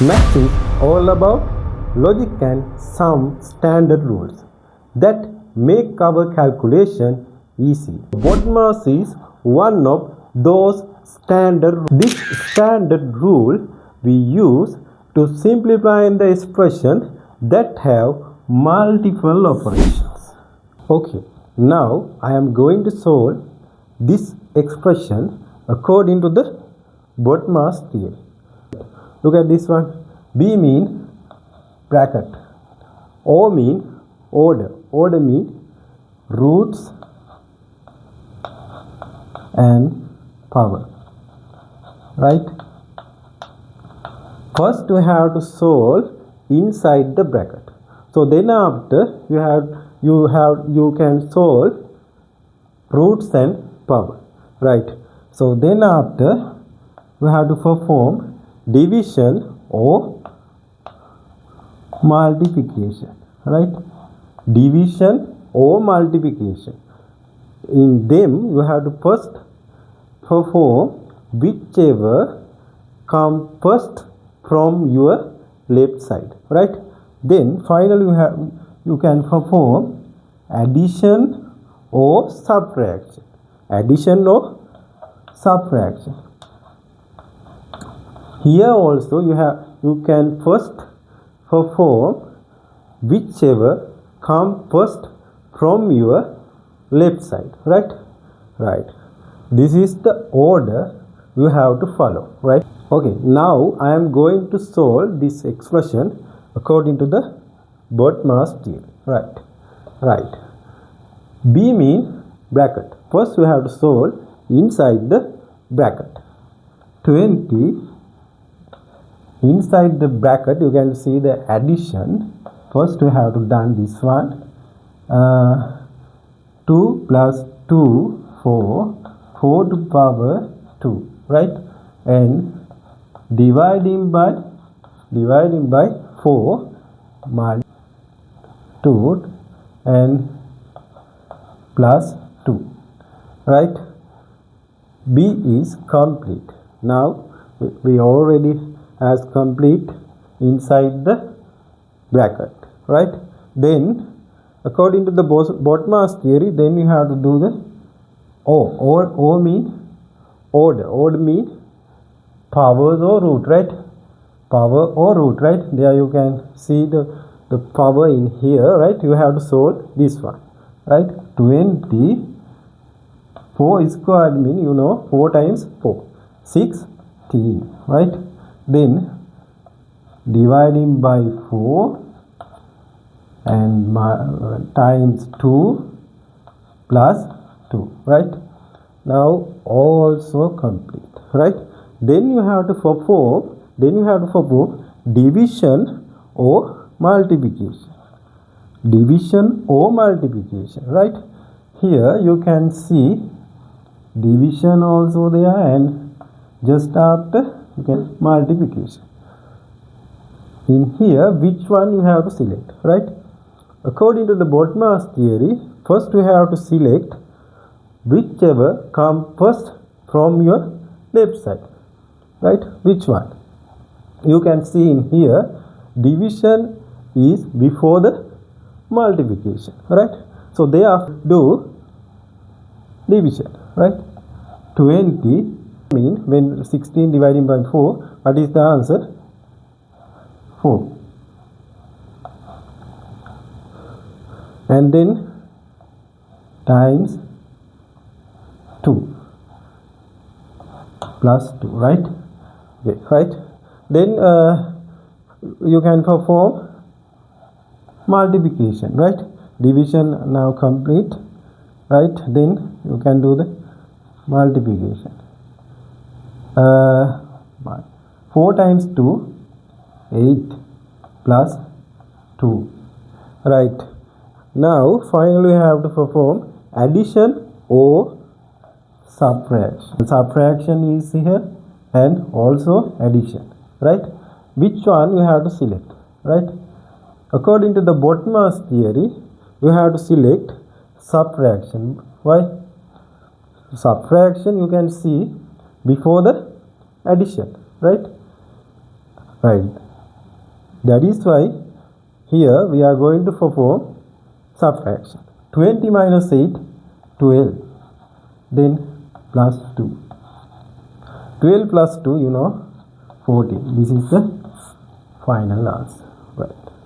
Maths is all about logic and some standard rules that make our calculation easy. BODMAS is one of those standard. This standard rule we use to simplify the expression that have multiple operations. Okay, now I am going to solve this expression according to the BODMAS theory. Look at this one. B mean bracket. O mean order. Order mean roots and power. Right? First we have to solve inside the bracket. So then after you can solve roots and power. Right? So then after we have to perform division or multiplication, right? Division or multiplication. In them you have to first perform whichever come first from your left side, right? Then finally you can perform addition or subtraction. Addition or subtraction. Here also you can first perform whichever come first from your left side, right? Right. This is the order you have to follow, right? Okay, now I am going to solve this expression according to the BODMAS theory, right? Right. B mean bracket. First we have to solve inside the bracket. 20. Inside the bracket you can see the addition. First we have to done this one. 2 plus 2 4 to power 2, right? And dividing by 4 minus 2 and plus 2, right? B is complete. Now we already as complete inside the bracket, right? Then according to the BODMAS theory, then you have to do the O mean order. Order mean powers or root, right? Power or root, right? There you can see the power in here, right? You have to solve this one, right? 20 4 squared mean 4 times 4 16, right? Then dividing by 4 and times 2 plus 2, right? Now also complete, right? Then you have to perform division or multiplication. Division or multiplication, right? Here you can see division also there, and just after you can multiplication. In here, which one you have to select, right? According to the BODMAS theory, first you have to select whichever come first from your left side, right? Which one? You can see in here, division is before the multiplication, right? So they have to do division, right? 20 mean when 16 dividing by 4, what is the answer? 4. And then times 2 plus 2, right? Okay, right? Then you can perform multiplication, right? Division now complete, right? Then you can do the multiplication. 4 times 2 8 plus 2, right? Now finally we have to perform addition or subtraction. Subtraction is here and also addition, right? Which one you have to select, right? According to the BODMAS theory, you have to select subtraction. Why? Subtraction you can see before the addition, right? Right. That is why here we are going to perform subtraction. 20 minus 8, 12. Then plus 2. 12 plus 2, 14. This is the final answer. Right.